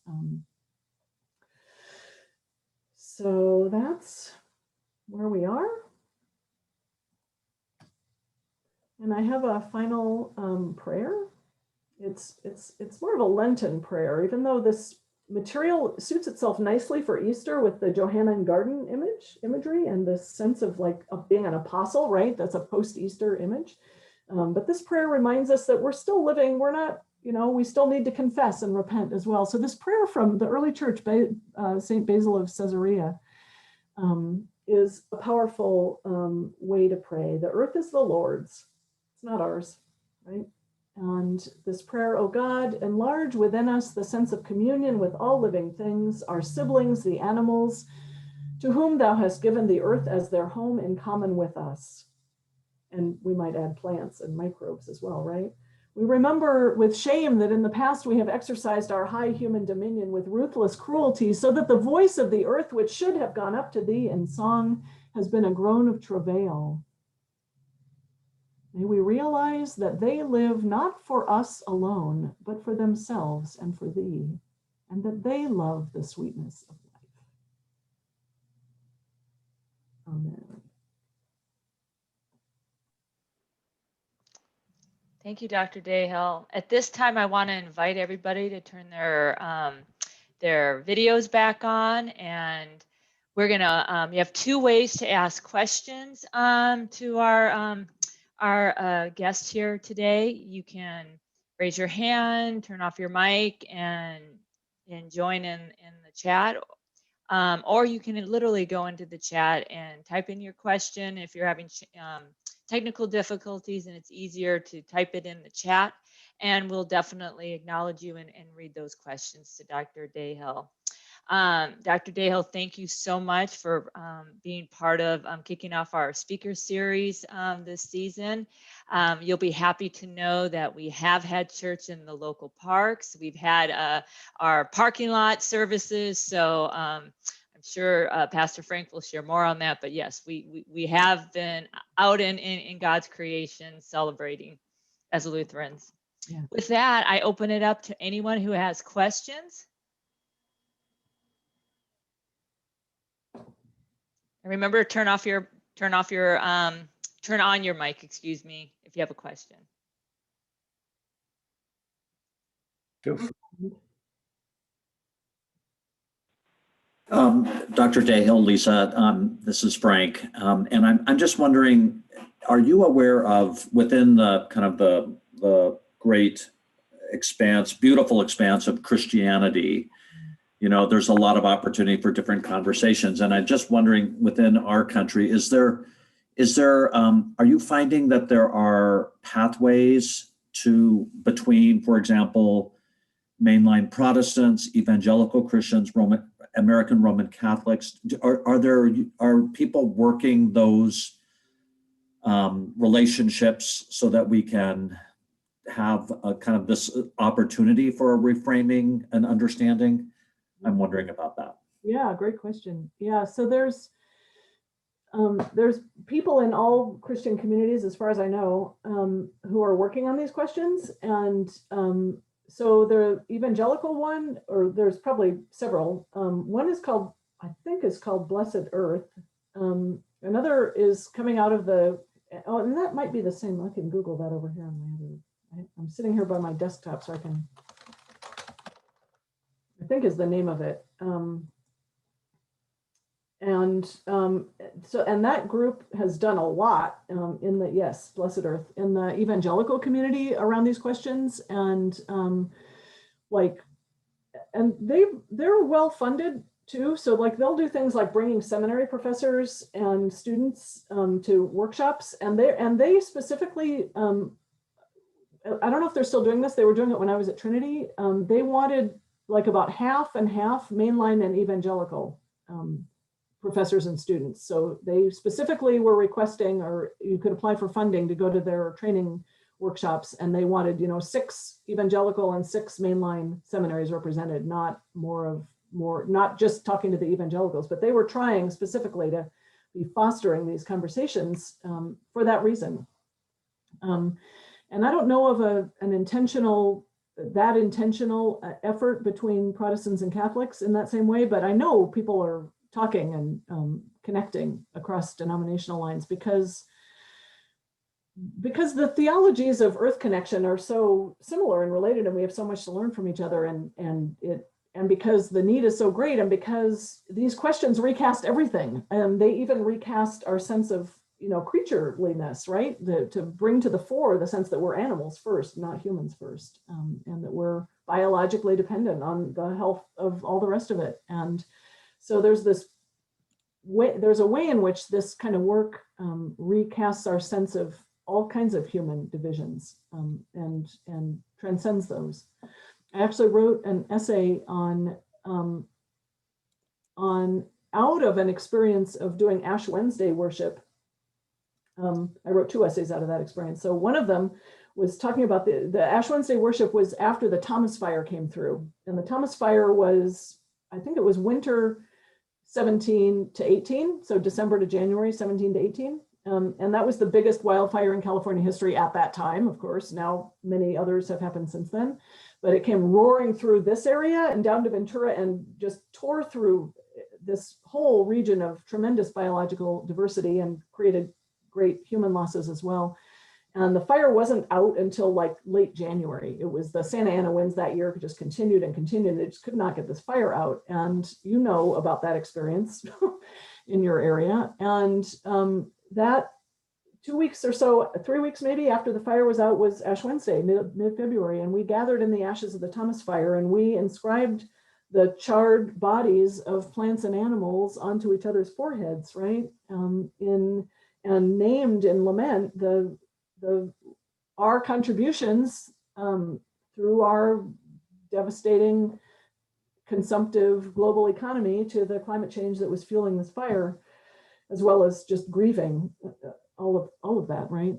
So that's where we are. And I have a final prayer. It's more of a Lenten prayer, even though this material suits itself nicely for Easter with the Johannine garden imagery and this sense of being an apostle, right? That's a post-Easter image. But this prayer reminds us that we're still living. We're not, we still need to confess and repent as well. So this prayer from the early church, St. Basil of Caesarea, is a powerful way to pray. The earth is the Lord's. It's not ours, right? And this prayer, O God, enlarge within us the sense of communion with all living things, our siblings, the animals, to whom thou hast given the earth as their home in common with us. And we might add plants and microbes as well, right? We remember with shame that in the past we have exercised our high human dominion with ruthless cruelty, so that the voice of the earth, which should have gone up to thee in song, has been a groan of travail. May we realize that they live not for us alone, but for themselves and for thee, and that they love the sweetness of life. Amen. Thank you, Dr. Dahill. At this time, I want to invite everybody to turn their videos back on, and we're gonna. You have two ways to ask questions to our guest here today. You can raise your hand, turn off your mic, and join in the chat, or you can literally go into the chat and type in your question. If you're having technical difficulties and it's easier to type it in the chat. And we'll definitely acknowledge you and read those questions to Dr. Dahill. Dr. Dahill, thank you so much for being part of kicking off our speaker series this season. You'll be happy to know that we have had church in the local parks. We've had our parking lot services. So I'm sure Pastor Frank will share more on that. But yes, we have been out in God's creation celebrating as Lutherans. Yeah. With that, I open it up to anyone who has questions. And remember, turn on your mic, excuse me, if you have a question. Dr. Dahill, Lisa, this is Frank, and I'm just wondering, are you aware of within the kind of the great expanse, beautiful expanse of Christianity, you know, there's a lot of opportunity for different conversations, and I'm just wondering within our country, are you finding that there are pathways between, for example, mainline Protestants, evangelical Christians, American Roman Catholics? Are people working those relationships so that we can have a kind of this opportunity for a reframing and understanding? I'm wondering about that. Yeah, great question. Yeah, so there's people in all Christian communities, as far as I know, who are working on these questions. And so the evangelical one, or there's probably several. One is called, I think is called Blessed Earth. Another is coming out of and that might be the same. I can Google that over here on my other. I'm sitting here by my desktop, so I think is the name of it. And that group has done a lot in the, yes, Blessed Earth, in the evangelical community around these questions. And they're well funded too. So like they'll do things like bringing seminary professors and students to workshops, and they specifically, I don't know if they're still doing this. They were doing it when I was at Trinity. They wanted like about half and half mainline and evangelical professors and students. So they specifically were requesting, or you could apply for funding to go to their training workshops, and they wanted, 6 evangelical and 6 mainline seminaries represented, not not just talking to the evangelicals, but they were trying specifically to be fostering these conversations for that reason. And I don't know of an intentional effort between Protestants and Catholics in that same way, but I know people are talking and connecting across denominational lines because the theologies of earth connection are so similar and related, and we have so much to learn from each other, and because the need is so great, and because these questions recast everything, and they even recast our sense of creatureliness, right? To bring to the fore the sense that we're animals first, not humans first, and that we're biologically dependent on the health of all the rest of it. And so there's a way in which this kind of work recasts our sense of all kinds of human divisions and transcends those. I actually wrote an essay on out of an experience of doing Ash Wednesday worship. I wrote 2 essays out of that experience. So one of them was talking about the Ash Wednesday worship was after the Thomas Fire came through. And the Thomas Fire was, I think it was winter 17 to 18. So December to January, 17 to 18. And that was the biggest wildfire in California history at that time, of course. Now many others have happened since then. But it came roaring through this area and down to Ventura and just tore through this whole region of tremendous biological diversity and created great human losses as well. And the fire wasn't out until like late January. It was the Santa Ana winds that year just continued and continued. They just could not get this fire out. And you know about that experience in your area. And that 2 weeks or so, 3 weeks maybe after the fire was out was Ash Wednesday, mid-February. And we gathered in the ashes of the Thomas Fire and we inscribed the charred bodies of plants and animals onto each other's foreheads, right? named in lament our contributions through our devastating consumptive global economy to the climate change that was fueling this fire, as well as just grieving all of that, right?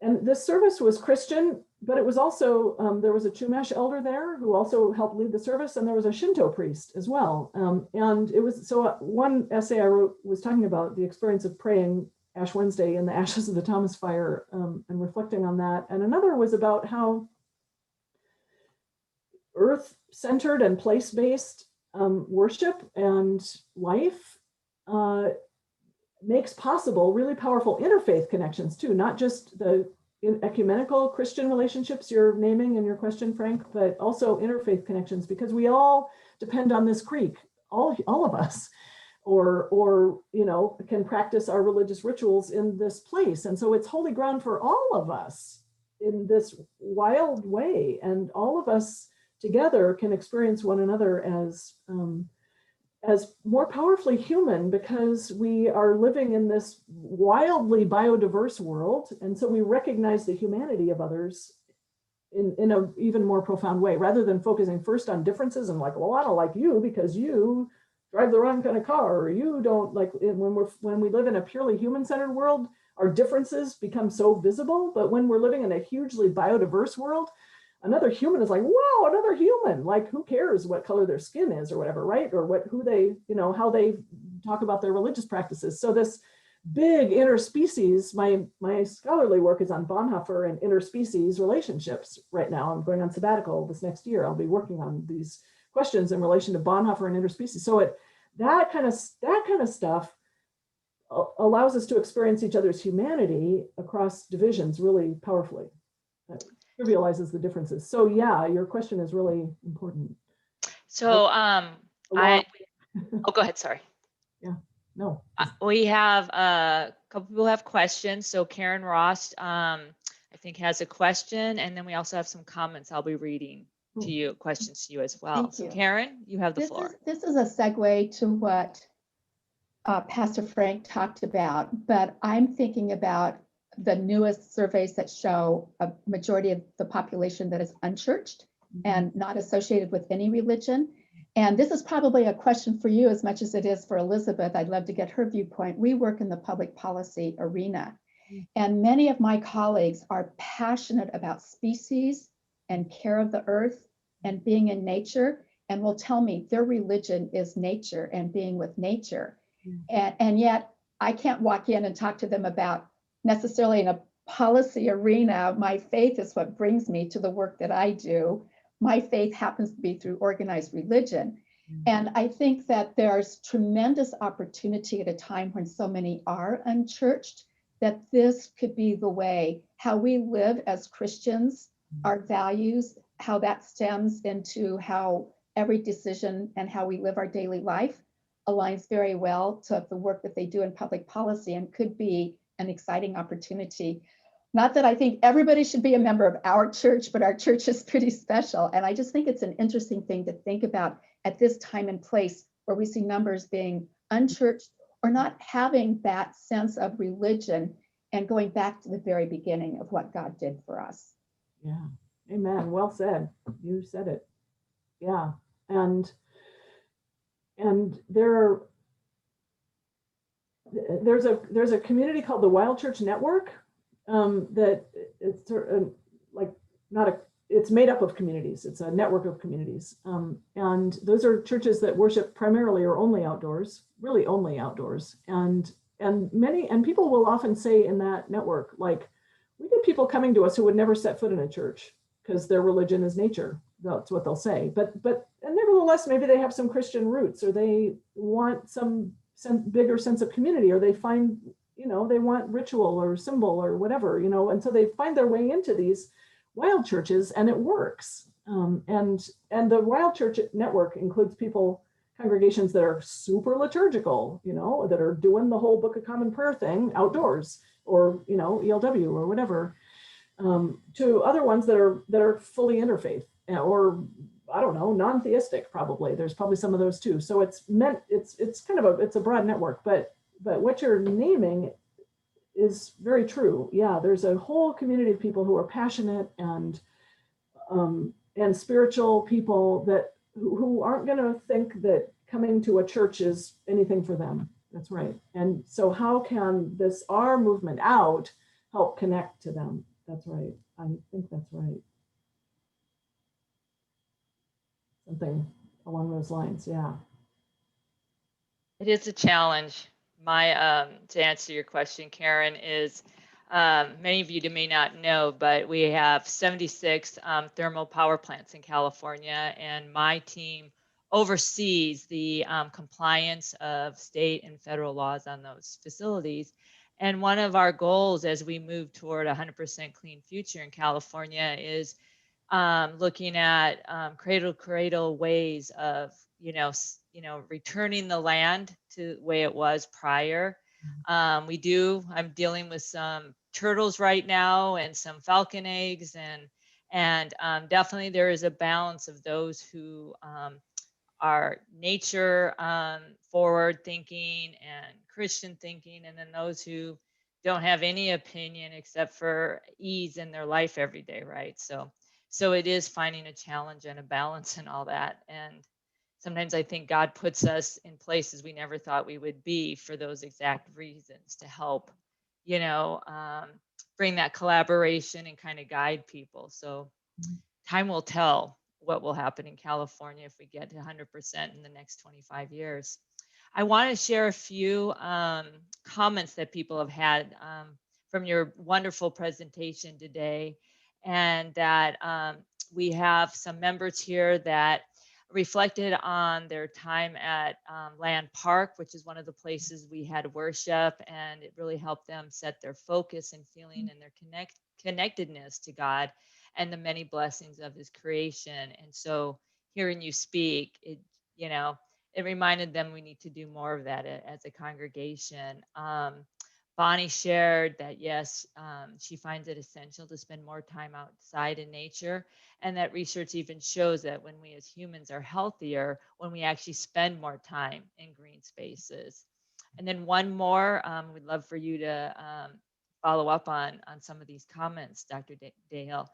And this service was Christian, but it was also, there was a Chumash elder there who also helped lead the service, and there was a Shinto priest as well. And it was, so one essay I wrote was talking about the experience of praying Ash Wednesday in the ashes of the Thomas fire, and reflecting on that. And another was about how earth-centered and place-based worship and life makes possible really powerful interfaith connections too, not just the ecumenical Christian relationships you're naming in your question, Frank, but also interfaith connections, because we all depend on this creek, all of us, or you know, can practice our religious rituals in this place. And so it's holy ground for all of us in this wild way, and all of us together can experience one another as more powerfully human, because we are living in this wildly biodiverse world. And so we recognize the humanity of others in an even more profound way, rather than focusing first on differences and like, well, I don't like you because you drive the wrong kind of car, or you don't like, when we live in a purely human-centered world, our differences become so visible. But when we're living in a hugely biodiverse world, another human is like, wow, another human. Like, who cares what color their skin is or whatever, right? Or who they, you know, how they talk about their religious practices. So this big interspecies, my scholarly work is on Bonhoeffer and interspecies relationships right now. I'm going on sabbatical this next year. I'll be working on these questions in relation to Bonhoeffer and interspecies. So that kind of stuff allows us to experience each other's humanity across divisions really powerfully. Trivializes the differences. So yeah, your question is really important. So oh, go ahead, sorry. Yeah, no. We have a couple people have questions. So Karen Ross, I think, has a question, and then we also have some comments I'll be reading to you, questions to you as well. Thank so you. Karen, you have the floor. This is a segue to what Pastor Frank talked about, but I'm thinking about the newest surveys that show a majority of the population that is unchurched and not associated with any religion. And this is probably a question for you as much as it is for Elizabeth. I'd love to get her viewpoint. We work in the public policy arena, and many of my colleagues are passionate about species and care of the earth and being in nature, and will tell me their religion is nature and being with nature. And yet I can't walk in and talk to them about necessarily in a policy arena. My faith is what brings me to the work that I do. My faith happens to be through organized religion. And I think that there's tremendous opportunity at a time when so many are unchurched, that this could be the way how we live as Christians, our values, how that stems into how every decision and how we live our daily life aligns very well to the work that they do in public policy, and could be an exciting opportunity. Not that I think everybody should be a member of our church, but our church is pretty special. And I just think it's an interesting thing to think about at this time and place where we see numbers being unchurched or not having that sense of religion, and going back to the very beginning of what God did for us. Yeah, amen. Well said. You said it. Yeah, and there's a community called the Wild Church Network that it's sort of like it's made up of communities. It's a network of communities, and those are churches that worship primarily or only outdoors, really only outdoors. And people will often say in that network, like, we get people coming to us who would never set foot in a church because their religion is nature. That's what they'll say. But nevertheless, maybe they have some Christian roots, or they want some bigger sense of community, or they find, they want ritual or symbol or whatever, and so they find their way into these wild churches, and it works. And the Wild Church Network includes congregations that are super liturgical, that are doing the whole Book of Common Prayer thing outdoors, or ELW or whatever, to other ones that are fully interfaith, or I don't know, non-theistic. Probably there's probably some of those too. So it's kind of it's a broad network, but but what you're naming is very true. Yeah, there's a whole community of people who are passionate and spiritual people that who aren't going to think that coming to a church is anything for them. That's right. And so how can this, our movement out, help connect to them? That's right. I think that's right. Something along those lines. Yeah. It is a challenge. My to answer your question, Karen, is many of you may not know, but we have 76 thermal power plants in California, and my team oversees the compliance of state and federal laws on those facilities. And one of our goals as we move toward a 100% clean future in California is looking at cradle to cradle ways of, returning the land to the way it was prior. I'm dealing with some turtles right now and some falcon eggs, and definitely there is a balance of those who are nature forward thinking and Christian thinking, and then those who don't have any opinion except for ease in their life every day, right? So it is finding a challenge and a balance and all that. And sometimes I think God puts us in places we never thought we would be for those exact reasons, to help, bring that collaboration and kind of guide people. So time will tell what will happen in California if we get to 100% in the next 25 years. I want to share a few comments that people have had from your wonderful presentation today, and that we have some members here that reflected on their time at Land Park, which is one of the places we had worship, and it really helped them set their focus and feeling and their connectedness to God and the many blessings of his creation. And so hearing you speak, it reminded them we need to do more of that as a congregation. Bonnie shared that, yes, she finds it essential to spend more time outside in nature, and that research even shows that when we as humans are healthier, when we actually spend more time in green spaces. And then one more, we'd love for you to follow up on some of these comments, Dr. Dahill.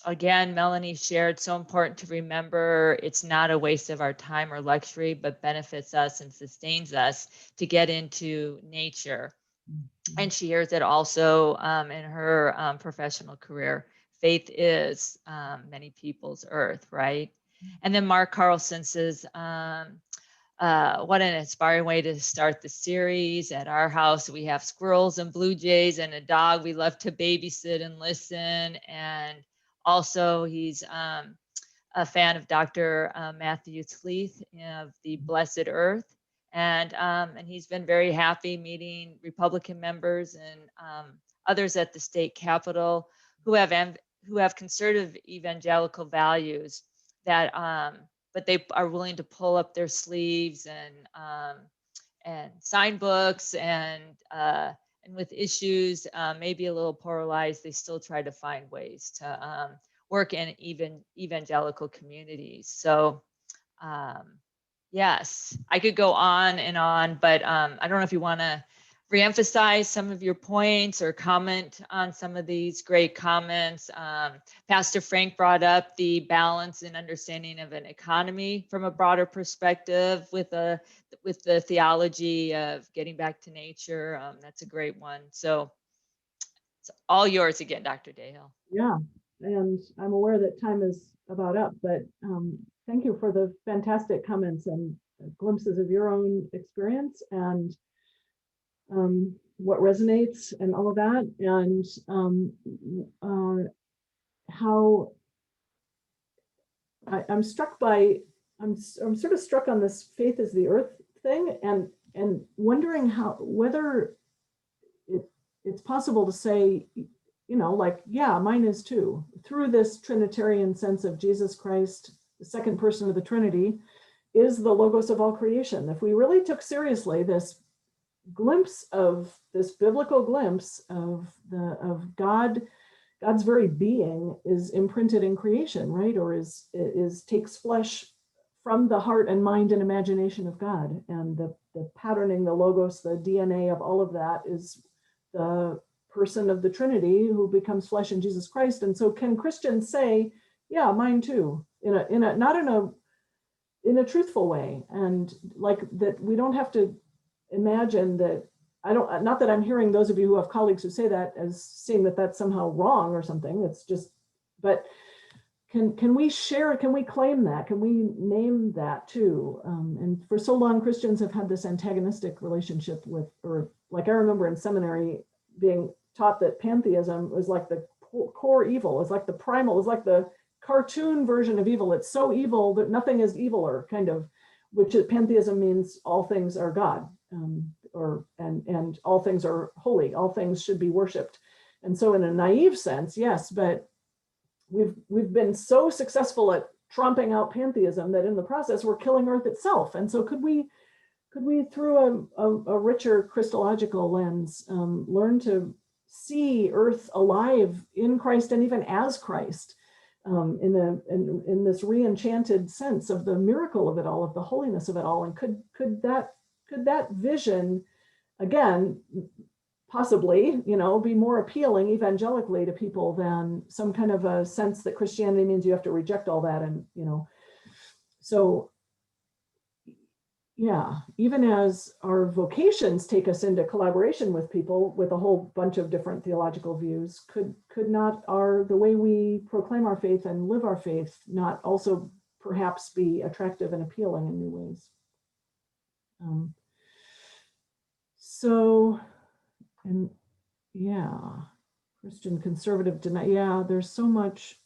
Again, Melanie shared, so important to remember it's not a waste of our time or luxury, but benefits us and sustains us to get into nature. And she hears it also in her professional career. Faith is many people's earth, right? And then Mark Carlson says, what an inspiring way to start the series. At our house, we have squirrels and blue jays and a dog we love to babysit and listen. And also, he's a fan of Dr. Matthew Sleeth of the Blessed Earth. And he's been very happy meeting Republican members and others at the state capitol who have conservative evangelical values that but they are willing to pull up their sleeves and sign books, and with issues maybe a little polarized, they still try to find ways to work in even evangelical communities. So yes, I could go on and on, but I don't know if you want to reemphasize some of your points or comment on some of these great comments. Pastor Frank brought up the balance and understanding of an economy from a broader perspective with the theology of getting back to nature. That's a great one. So it's all yours again, Dr. Dahill. Yeah, and I'm aware that time is about up, but thank you for the fantastic comments and glimpses of your own experience and what resonates and all of that, and how I'm struck by, I'm sort of struck on this faith is the earth thing, and wondering whether it's possible to say, like, yeah, mine is too, through this Trinitarian sense of Jesus Christ, the second person of the Trinity, is the logos of all creation. If we really took seriously this glimpse of this biblical glimpse of God's very being is imprinted in creation, right? Or takes flesh from the heart and mind and imagination of God. And the patterning, the logos, the DNA of all of that is the person of the Trinity who becomes flesh in Jesus Christ. And so can Christians say, yeah, mine too, not in a truthful way, and like that we don't have to imagine that. Not that I'm hearing those of you who have colleagues who say that as seeing that that's somehow wrong or something. It's just, but can we share, can we claim that? Can we name that too? And for so long, Christians have had this antagonistic relationship with, or like I remember in seminary being taught that pantheism was like the core evil, is like the primal, is like the cartoon version of evil. It's so evil that nothing is eviler, kind of, which pantheism means all things are God, and all things are holy, all things should be worshipped. And so in a naive sense, yes, but we've been so successful at tromping out pantheism that in the process we're killing Earth itself. And so could we through a richer Christological lens learn to see Earth alive in Christ and even as Christ, in this re-enchanted sense of the miracle of it all, of the holiness of it all? And could that vision, again, possibly, be more appealing evangelically to people than some kind of a sense that Christianity means you have to reject all that? And, so yeah, even as our vocations take us into collaboration with people with a whole bunch of different theological views, could not the way we proclaim our faith and live our faith not also perhaps be attractive and appealing in new ways? And yeah, Christian conservative there's so much,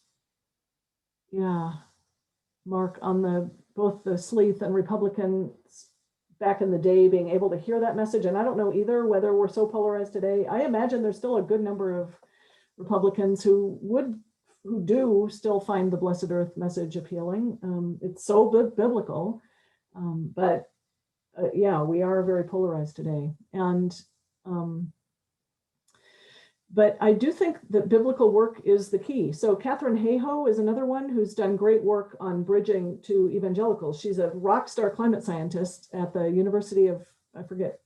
Mark, on both the Sleeth and Republicans back in the day being able to hear that message. And I don't know either whether we're so polarized today. I imagine there's still a good number of Republicans who do still find the blessed earth message appealing. It's so biblical, but we are very polarized today. And but I do think that biblical work is the key. So Catherine Hayhoe is another one who's done great work on bridging to evangelicals. She's a rock star climate scientist at the University of, I forget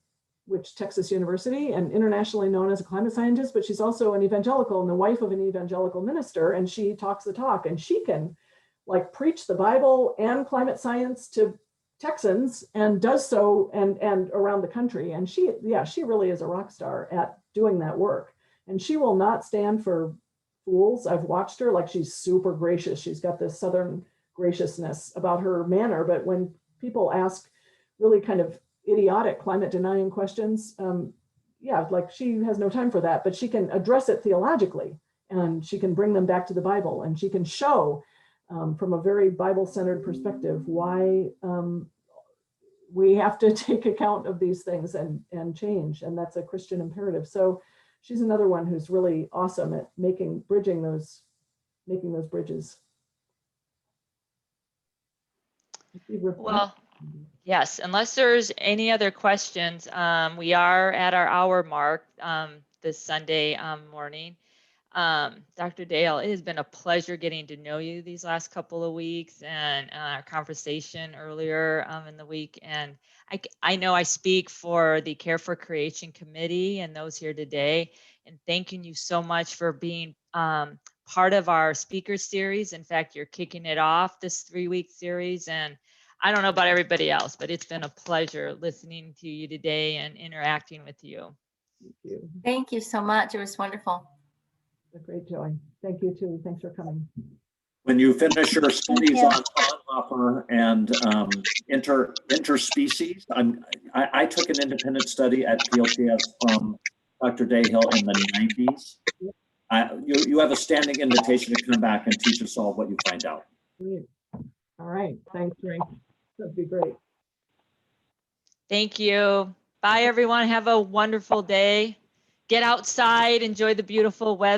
which Texas university, and internationally known as a climate scientist, but she's also an evangelical and the wife of an evangelical minister, and she talks the talk, and she can like preach the Bible and climate science to Texans and does so and around the country. And she really is a rock star at doing that work. And she will not stand for fools. I've watched her, like she's super gracious. She's got this Southern graciousness about her manner. But when people ask really kind of idiotic climate denying questions, like she has no time for that, but she can address it theologically and she can bring them back to the Bible, and she can show from a very Bible-centered perspective why we have to take account of these things and change. And that's a Christian imperative. So she's another one who's really awesome at making those bridges. Well, yes, unless there's any other questions, we are at our hour mark this Sunday morning. Dr. Dahill, it has been a pleasure getting to know you these last couple of weeks, and our conversation earlier in the week. And I know I speak for the Care for Creation Committee and those here today, and thanking you so much for being part of our speaker series. In fact, you're kicking it off, this 3-week series. And I don't know about everybody else, but it's been a pleasure listening to you today and interacting with you. Thank you. Thank you so much. It was wonderful. A great joy. Thank you too. Thanks for coming. When you finish your studies on Bonhoeffer and interspecies, I took an independent study at POTS from Dr. Dahill in the 90s. You have a standing invitation to come back and teach us all what you find out. Great. All right. Thanks, Frank. That'd be great. Thank you. Bye, everyone. Have a wonderful day. Get outside, enjoy the beautiful weather.